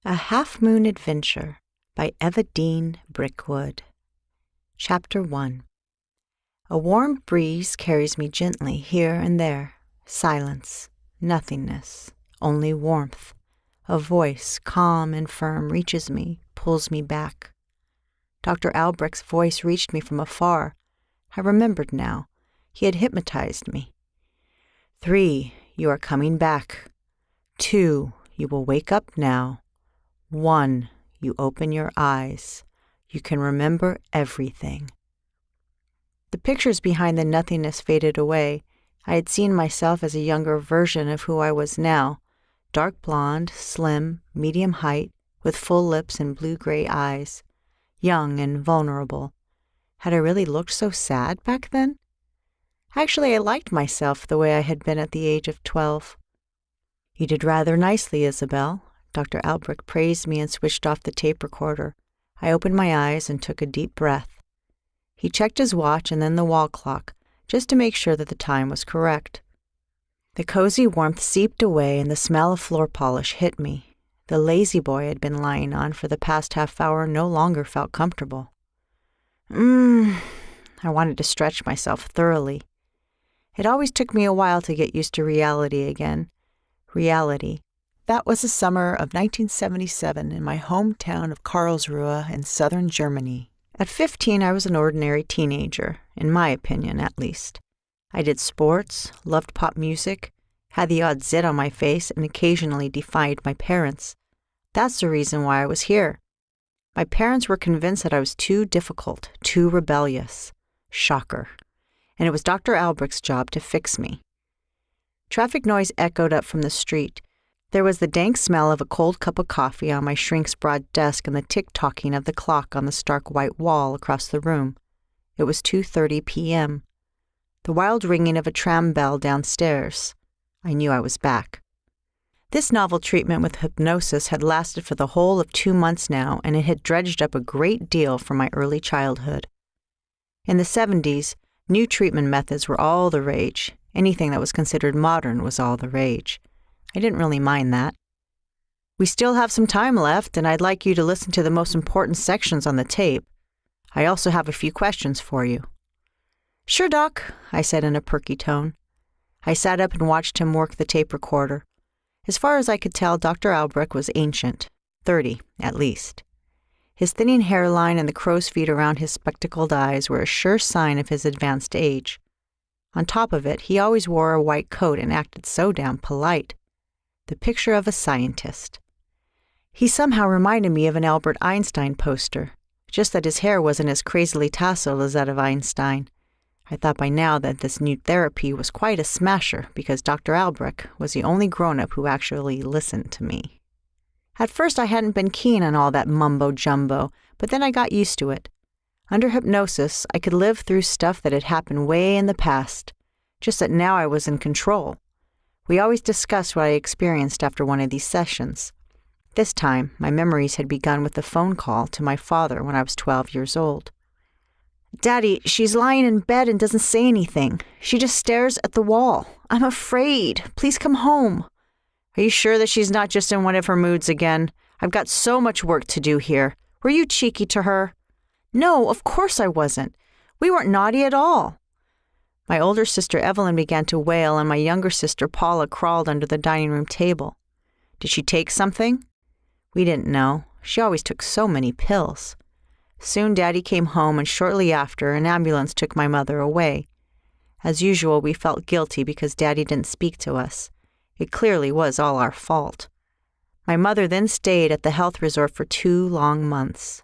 A Half-Moon Adventure by Eva Dean Brickwood. Chapter 1. A warm breeze carries me gently here and there. Silence, nothingness, only warmth. A voice, calm and firm, reaches me, pulls me back. Dr. Albrecht's voice reached me from afar. I remembered now. He had hypnotized me. 3, you are coming back. 2, you will wake up now. 1, you open your eyes. You can remember everything. The pictures behind the nothingness faded away. I had seen myself as a younger version of who I was now. Dark blonde, slim, medium height, with full lips and blue-gray eyes. Young and vulnerable. Had I really looked so sad back then? Actually, I liked myself the way I had been at the age of 12. You did rather nicely, Isabell. Dr. Albrecht praised me and switched off the tape recorder. I opened my eyes and took a deep breath. He checked his watch and then the wall clock, just to make sure that the time was correct. The cozy warmth seeped away and the smell of floor polish hit me. The lazy boy I had been lying on for the past half hour no longer felt comfortable. I wanted to stretch myself thoroughly. It always took me a while to get used to reality again. Reality. That was the summer of 1977 in my hometown of Karlsruhe in southern Germany. At 15, I was an ordinary teenager, in my opinion at least. I did sports, loved pop music, had the odd zit on my face, and occasionally defied my parents. That's the reason why I was here. My parents were convinced that I was too difficult, too rebellious. Shocker. And it was Dr. Albrecht's job to fix me. Traffic noise echoed up from the street. There was the dank smell of a cold cup of coffee on my shrink's broad desk and the tick-tocking of the clock on the stark white wall across the room. It was 2:30 p.m. The wild ringing of a tram bell downstairs. I knew I was back. This novel treatment with hypnosis had lasted for the whole of 2 months now, and it had dredged up a great deal from my early childhood. In the 70s, new treatment methods were all the rage. Anything that was considered modern was all the rage. I didn't really mind that. We still have some time left, and I'd like you to listen to the most important sections on the tape. I also have a few questions for you. Sure, Doc, I said in a perky tone. I sat up and watched him work the tape recorder. As far as I could tell, Dr. Albrecht was ancient, 30 at least. His thinning hairline and the crow's feet around his spectacled eyes were a sure sign of his advanced age. On top of it, he always wore a white coat and acted so damn polite. The picture of a scientist. He somehow reminded me of an Albert Einstein poster, just that his hair wasn't as crazily tasseled as that of Einstein. I thought by now that this new therapy was quite a smasher because Dr. Albrecht was the only grown-up who actually listened to me. At first I hadn't been keen on all that mumbo-jumbo, but then I got used to it. Under hypnosis, I could live through stuff that had happened way in the past, just that now I was in control. We always discussed what I experienced after one of these sessions. This time, my memories had begun with a phone call to my father when I was 12 years old. Daddy, she's lying in bed and doesn't say anything. She just stares at the wall. I'm afraid. Please come home. Are you sure that she's not just in one of her moods again? I've got so much work to do here. Were you cheeky to her? No, of course I wasn't. We weren't naughty at all. My older sister Evelyn began to wail, and my younger sister Paula crawled under the dining room table. Did she take something? We didn't know. She always took so many pills. Soon Daddy came home, and shortly after, an ambulance took my mother away. As usual, we felt guilty because Daddy didn't speak to us. It clearly was all our fault. My mother then stayed at the health resort for 2 long months.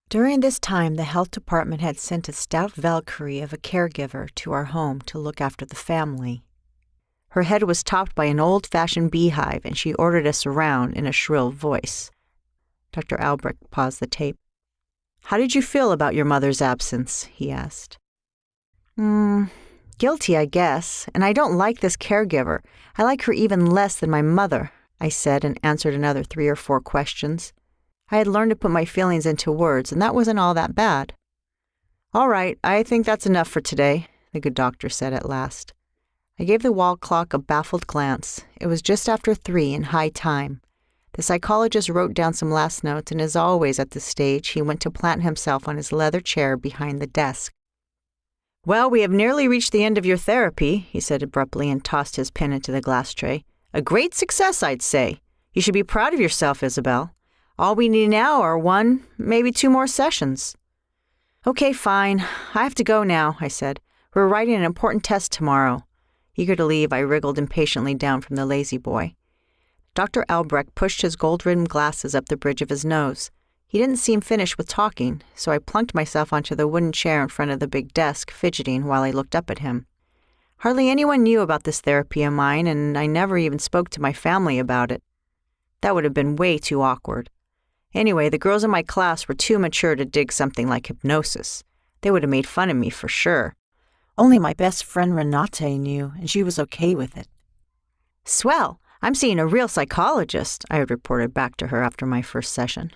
During this time, the health department had sent a stout Valkyrie of a caregiver to our home to look after the family. Her head was topped by an old-fashioned beehive, and she ordered us around in a shrill voice. Dr. Albrecht paused the tape. How did you feel about your mother's absence? He asked. Guilty, I guess, and I don't like this caregiver. I like her even less than my mother, I said, and answered another 3 or 4 questions. I had learned to put my feelings into words, and that wasn't all that bad. All right, I think that's enough for today, the good doctor said at last. I gave the wall clock a baffled glance. It was just after 3 and high time. The psychologist wrote down some last notes, and as always at this stage, he went to plant himself on his leather chair behind the desk. "Well, we have nearly reached the end of your therapy," he said abruptly and tossed his pen into the glass tray. "A great success, I'd say. You should be proud of yourself, Isabell. All we need now are 1, maybe 2 more sessions." "Okay, fine. I have to go now," I said. "We're writing an important test tomorrow." Eager to leave, I wriggled impatiently down from the lazy boy. Dr. Albrecht pushed his gold-rimmed glasses up the bridge of his nose. He didn't seem finished with talking, so I plunked myself onto the wooden chair in front of the big desk, fidgeting while I looked up at him. Hardly anyone knew about this therapy of mine, and I never even spoke to my family about it. That would have been way too awkward. Anyway, the girls in my class were too mature to dig something like hypnosis. They would have made fun of me for sure. Only my best friend Renate knew, and she was okay with it. "Swell! I'm seeing a real psychologist," I had reported back to her after my first session.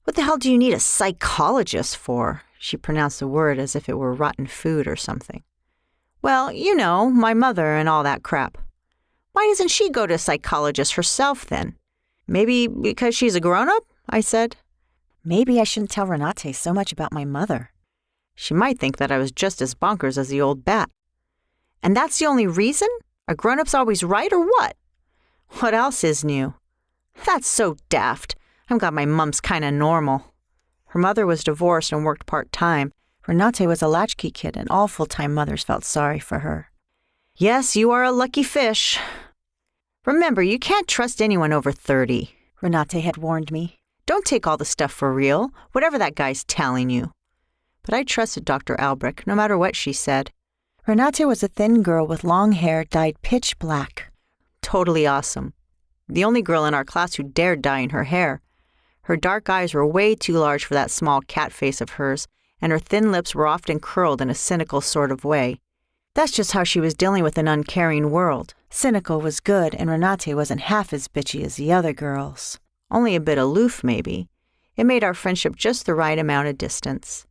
"What the hell do you need a psychologist for?" She pronounced the word as if it were rotten food or something. "Well, you know, my mother and all that crap." "Why doesn't she go to a psychologist herself then?" "Maybe because she's a grown-up?" I said. "Maybe I shouldn't tell Renate so much about my mother. She might think that I was just as bonkers as the old bat." "And that's the only reason? Are grown-ups always right or what?" "What else is new?" "That's so daft. I'm glad my mom's kinda normal." Her mother was divorced and worked part-time. Renate was a latchkey kid, and all full-time mothers felt sorry for her. "Yes, you are a lucky fish. Remember, you can't trust anyone over 30, Renate had warned me. "Don't take all the stuff for real, whatever that guy's telling you." But I trusted Dr. Albrecht, no matter what she said. Renate was a thin girl with long hair dyed pitch black. Totally awesome. The only girl in our class who dared dyeing her hair. Her dark eyes were way too large for that small cat face of hers, and her thin lips were often curled in a cynical sort of way. That's just how she was dealing with an uncaring world. Cynical was good, and Renate wasn't half as bitchy as the other girls. Only a bit aloof, maybe. It made our friendship just the right amount of distance.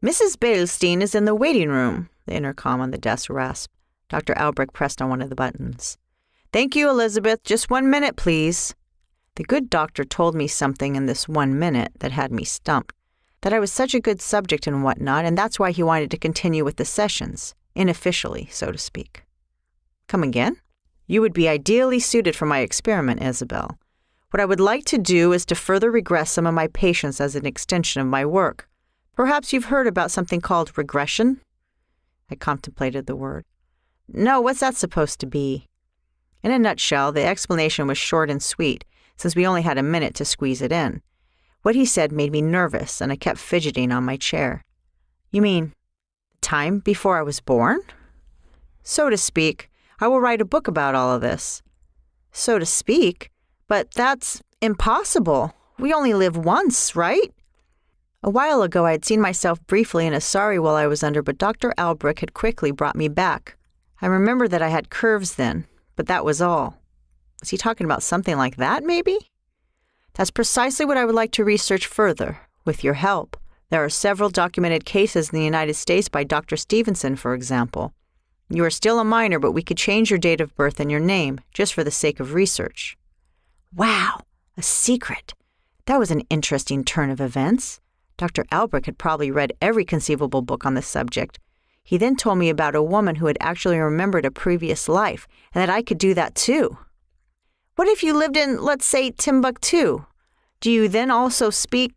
"Mrs. Beilstein is in the waiting room," the intercom on the desk rasped. Dr. Albrecht pressed on one of the buttons. "Thank you, Elizabeth. Just 1 minute, please." The good doctor told me something in this 1 minute that had me stumped. That I was such a good subject and whatnot, and that's why he wanted to continue with the sessions, unofficially, so to speak. "Come again?" "You would be ideally suited for my experiment, Isabell. What I would like to do is to further regress some of my patients as an extension of my work. Perhaps you've heard about something called regression?" I contemplated the word. "No, what's that supposed to be?" In a nutshell, the explanation was short and sweet, since we only had a minute to squeeze it in. What he said made me nervous, and I kept fidgeting on my chair. "You mean, time before I was born?" "So to speak. I will write a book about all of this." "So to speak? But that's impossible. We only live once, right?" A while ago I had seen myself briefly in a sari while I was under, but Dr. Albrecht had quickly brought me back. I remember that I had curves then, but that was all. Was he talking about something like that, maybe? "That's precisely what I would like to research further, with your help. There are several documented cases in the United States by Dr. Stevenson, for example. You are still a minor, but we could change your date of birth and your name, just for the sake of research." Wow, a secret. That was an interesting turn of events. Dr. Albrecht had probably read every conceivable book on the subject. He then told me about a woman who had actually remembered a previous life, and that I could do that too. "What if you lived in, let's say, Timbuktu? Do you then also speak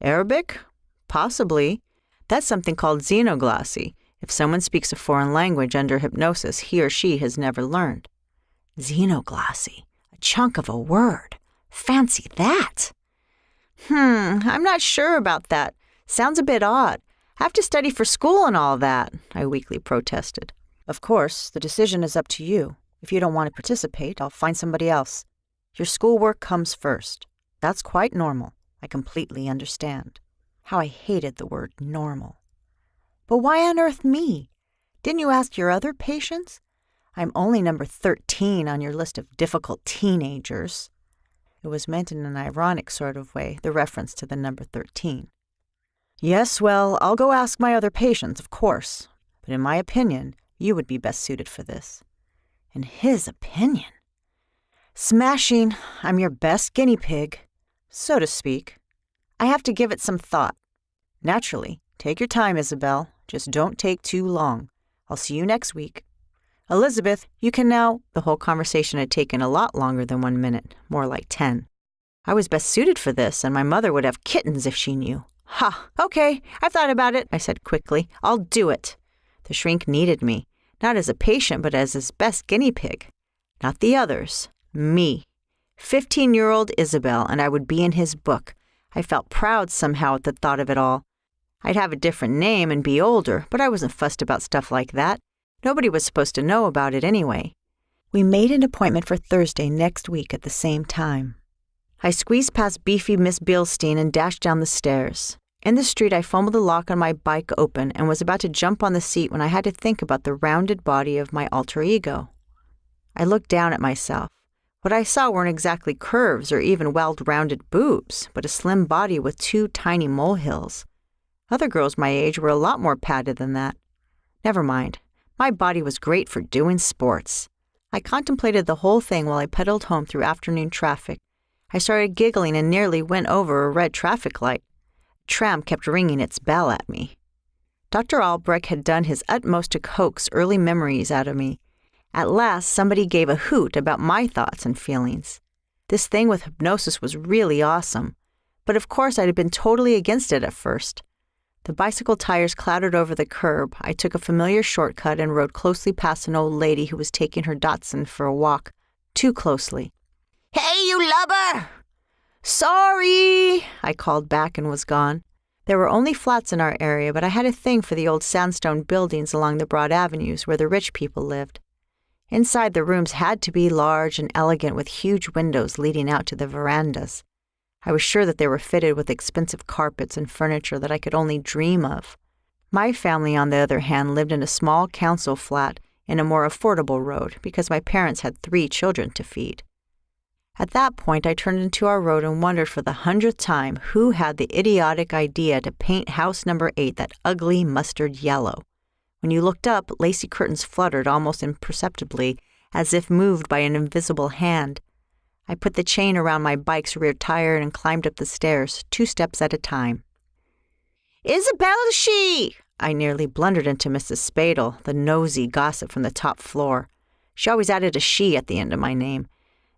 Arabic?" "Possibly. That's something called xenoglossy. If someone speaks a foreign language under hypnosis, he or she has never learned." Xenoglossy. A chunk of a word. Fancy that. I'm not sure about that. Sounds a bit odd. I have to study for school and all that," I weakly protested. "Of course, the decision is up to you. If you don't want to participate, I'll find somebody else. Your schoolwork comes first. That's quite normal. I completely understand." How I hated the word normal. "But why on earth me? Didn't you ask your other patients? I'm only number 13 on your list of difficult teenagers." It was meant in an ironic sort of way, the reference to the number 13. "Yes, well, I'll go ask my other patients, of course. But in my opinion, you would be best suited for this." In his opinion? Smashing. I'm your best guinea pig, so to speak. I have to give it some thought. Naturally, take your time, Isabell. Just don't take too long. I'll see you next week. Elizabeth, you can now—" The whole conversation had taken a lot longer than 1 minute, more like 10. I was best suited for this, and my mother would have kittens if she knew. "Ha, okay, I've thought about it," I said quickly. "I'll do it." The shrink needed me, not as a patient, but as his best guinea pig. Not the others. Me. 15-year-old Isabell, and I would be in his book. I felt proud somehow at the thought of it all. I'd have a different name and be older, but I wasn't fussed about stuff like that. Nobody was supposed to know about it anyway. We made an appointment for Thursday next week at the same time. I squeezed past beefy Miss Bilstein and dashed down the stairs. In the street, I fumbled the lock on my bike open and was about to jump on the seat when I had to think about the rounded body of my alter ego. I looked down at myself. What I saw weren't exactly curves or even well-rounded boobs, but a slim body with 2 tiny molehills. Other girls my age were a lot more padded than that. Never mind. My body was great for doing sports. I contemplated the whole thing while I pedaled home through afternoon traffic. I started giggling and nearly went over a red traffic light. A tram kept ringing its bell at me. Dr. Albrecht had done his utmost to coax early memories out of me. At last, somebody gave a hoot about my thoughts and feelings. This thing with hypnosis was really awesome. But of course, I'd been totally against it at first. The bicycle tires clattered over the curb. I took a familiar shortcut and rode closely past an old lady who was taking her Dachshund for a walk. Too closely. "Hey, you lubber!" "Sorry!" I called back and was gone. There were only flats in our area, but I had a thing for the old sandstone buildings along the broad avenues where the rich people lived. Inside, the rooms had to be large and elegant with huge windows leading out to the verandas. I was sure that they were fitted with expensive carpets and furniture that I could only dream of. My family, on the other hand, lived in a small council flat in a more affordable road because my parents had 3 children to feed. At that point, I turned into our road and wondered for the 100th time who had the idiotic idea to paint house number 8 that ugly mustard yellow. When you looked up, lacy curtains fluttered almost imperceptibly, as if moved by an invisible hand. I put the chain around my bike's rear tire and climbed up the stairs, 2 steps at a time. "Isabell, she!" I nearly blundered into Mrs. Spadle, the nosy gossip from the top floor. She always added a she at the end of my name.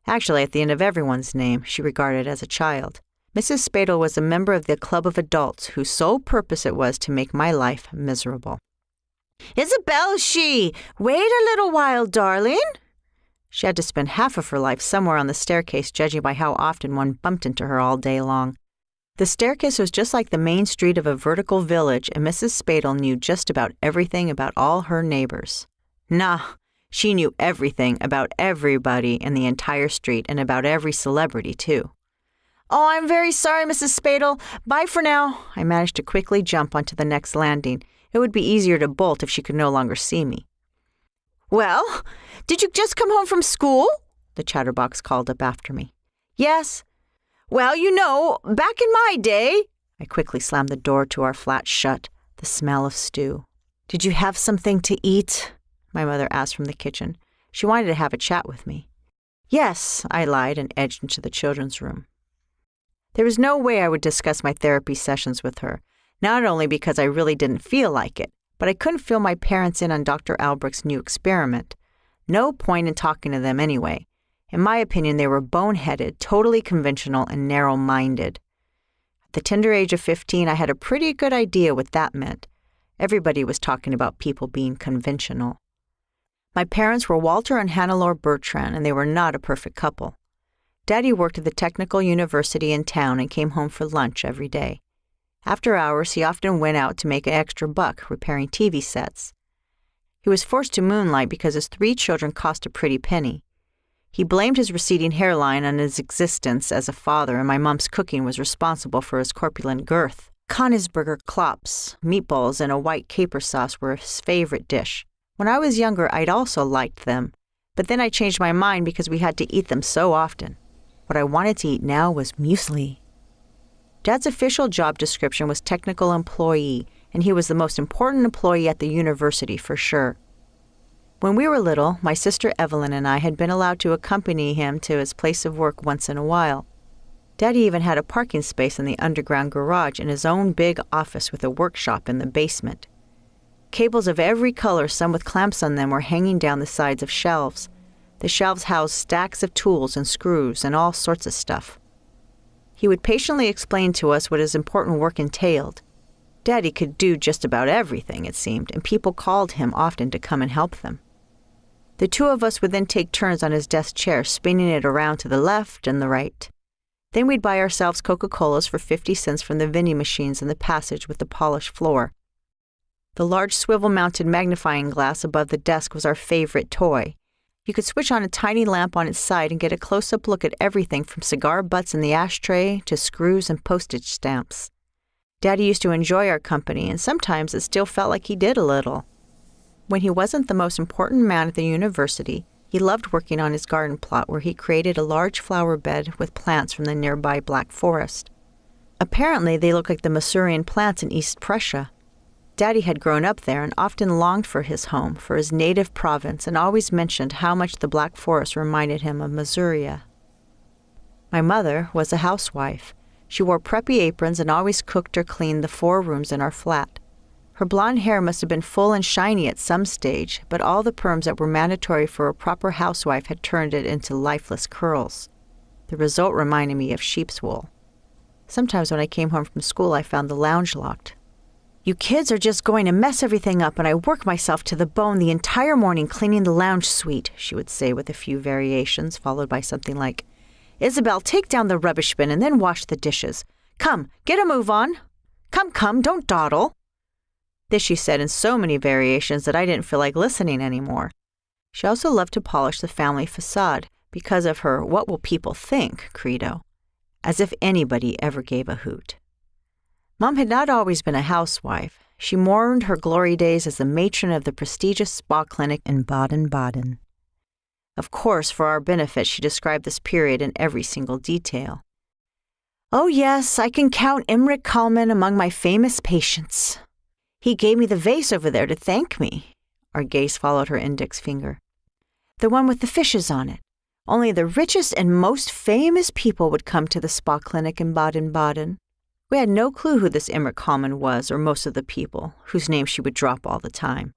Actually, at the end of everyone's name, she regarded as a child. Mrs. Spadle was a member of the club of adults whose sole purpose it was to make my life miserable. "Isabell, she! Wait a little while, darling!" She had to spend half of her life somewhere on the staircase, judging by how often one bumped into her all day long. The staircase was just like the main street of a vertical village, and Mrs. Spadle knew just about everything about all her neighbors. Nah, she knew everything about everybody in the entire street and about every celebrity, too. "Oh, I'm very sorry, Mrs. Spadle. Bye for now." I managed to quickly jump onto the next landing. It would be easier to bolt if she could no longer see me. "Well, did you just come home from school?" the chatterbox called up after me. "Yes." "Well, you know, back in my day—" I quickly slammed the door to our flat shut, the smell of stew. "Did you have something to eat?" my mother asked from the kitchen. She wanted to have a chat with me. "Yes," I lied and edged into the children's room. There was no way I would discuss my therapy sessions with her, not only because I really didn't feel like it, but I couldn't fill my parents in on Dr. Albrecht's new experiment. No point in talking to them anyway. In my opinion, they were boneheaded, totally conventional, and narrow-minded. At the tender age of 15, I had a pretty good idea what that meant. Everybody was talking about people being conventional. My parents were Walter and Hannelore Bertrand, and they were not a perfect couple. Daddy worked at the technical university in town and came home for lunch every day. After hours, he often went out to make an extra buck repairing TV sets. He was forced to moonlight because his 3 children cost a pretty penny. He blamed his receding hairline on his existence as a father, and my mom's cooking was responsible for his corpulent girth. Königsberger Klops, meatballs, and a white caper sauce were his favorite dish. When I was younger, I'd also liked them, but then I changed my mind because we had to eat them so often. What I wanted to eat now was muesli. Dad's official job description was technical employee, and he was the most important employee at the university for sure. When we were little, my sister Evelyn and I had been allowed to accompany him to his place of work once in a while. Daddy even had a parking space in the underground garage and his own big office with a workshop in the basement. Cables of every color, some with clamps on them, were hanging down the sides of shelves. The shelves housed stacks of tools and screws and all sorts of stuff. He would patiently explain to us what his important work entailed. Daddy could do just about everything, it seemed, and people called him often to come and help them. The two of us would then take turns on his desk chair, spinning it around to the left and the right. Then we'd buy ourselves Coca-Colas for 50 cents from the vending machines in the passage with the polished floor. The large swivel-mounted magnifying glass above the desk was our favorite toy. You could switch on a tiny lamp on its side and get a close-up look at everything from cigar butts in the ashtray to screws and postage stamps. Daddy used to enjoy our company, and sometimes it still felt like he did a little. When he wasn't the most important man at the university, he loved working on his garden plot where he created a large flower bed with plants from the nearby Black Forest. Apparently, they look like the Masurian plants in East Prussia. Daddy had grown up there and often longed for his home, for his native province, and always mentioned how much the Black Forest reminded him of Masuria. My mother was a housewife. She wore preppy aprons and always cooked or cleaned the 4 rooms in our flat. Her blonde hair must have been full and shiny at some stage, but all the perms that were mandatory for a proper housewife had turned it into lifeless curls. The result reminded me of sheep's wool. Sometimes when I came home from school, I found the lounge locked. "You kids are just going to mess everything up, and I work myself to the bone the entire morning cleaning the lounge suite," she would say with a few variations, followed by something like, "Isabel, take down the rubbish bin and then wash the dishes. Come, get a move on. Come, don't dawdle." This she said in so many variations that I didn't feel like listening anymore. She also loved to polish the family facade because of her "what will people think" credo, as if anybody ever gave a hoot. Mom had not always been a housewife. She mourned her glory days as the matron of the prestigious spa clinic in Baden-Baden. Of course, for our benefit, she described this period in every single detail. "Oh yes, I can count Imrich Kallman among my famous patients. He gave me the vase over there to thank me." Our gaze followed her index finger. "The one with the fishes on it. Only the richest and most famous people would come to the spa clinic in Baden-Baden." We had no clue who this Imrich Kallman was, or most of the people, whose names she would drop all the time.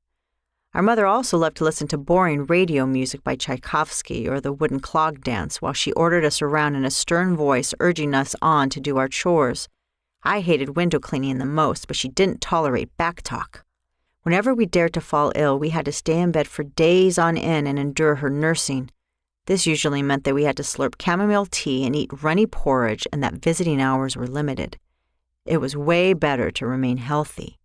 Our mother also loved to listen to boring radio music by Tchaikovsky or the wooden clog dance while she ordered us around in a stern voice, urging us on to do our chores. I hated window cleaning the most, but she didn't tolerate back talk. Whenever we dared to fall ill, we had to stay in bed for days on end and endure her nursing. This usually meant that we had to slurp chamomile tea and eat runny porridge and that visiting hours were limited. It was way better to remain healthy.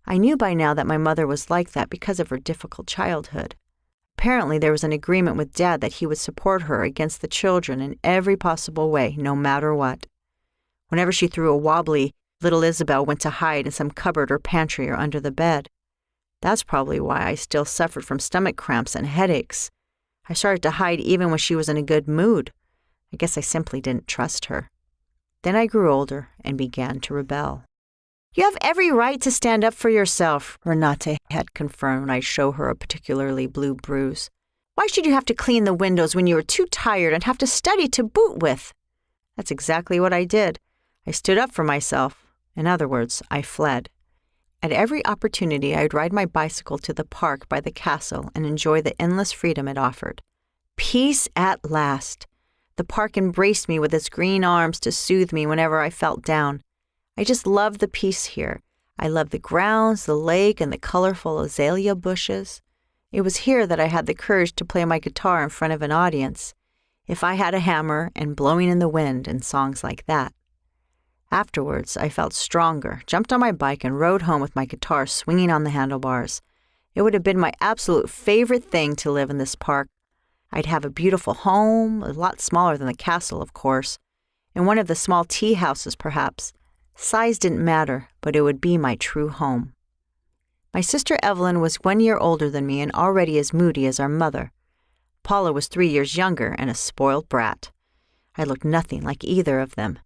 I knew by now that my mother was like that because of her difficult childhood. Apparently, there was an agreement with Dad that he would support her against the children in every possible way, no matter what. Whenever she threw a wobbly, little Isabel went to hide in some cupboard or pantry or under the bed. That's probably why I still suffered from stomach cramps and headaches. I started to hide even when she was in a good mood. I guess I simply didn't trust her. Then I grew older and began to rebel. "You have every right to stand up for yourself," Renate had confirmed when I'd show her a particularly blue bruise. "Why should you have to clean the windows when you are too tired and have to study to boot with?" That's exactly what I did. I stood up for myself. In other words, I fled. At every opportunity, I would ride my bicycle to the park by the castle and enjoy the endless freedom it offered. Peace at last. The park embraced me with its green arms to soothe me whenever I felt down. I just loved the peace here. I loved the grounds, the lake, and the colorful azalea bushes. It was here that I had the courage to play my guitar in front of an audience, if I had a hammer and blowing in the wind and songs like that. Afterwards, I felt stronger, jumped on my bike, and rode home with my guitar swinging on the handlebars. It would have been my absolute favorite thing to live in this park. I'd have a beautiful home, a lot smaller than the castle, of course, in one of the small tea houses, perhaps. Size didn't matter, but it would be my true home. My sister Evelyn was 1 year older than me and already as moody as our mother. Paula was 3 years younger and a spoiled brat. I looked nothing like either of them.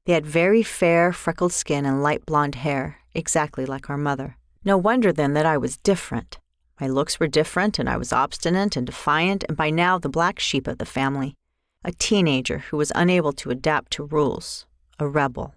They had very fair, freckled skin and light blonde hair, exactly like our mother. No wonder, then, that I was different. My looks were different, and I was obstinate and defiant, and by now the black sheep of the family. A teenager who was unable to adapt to rules. A rebel.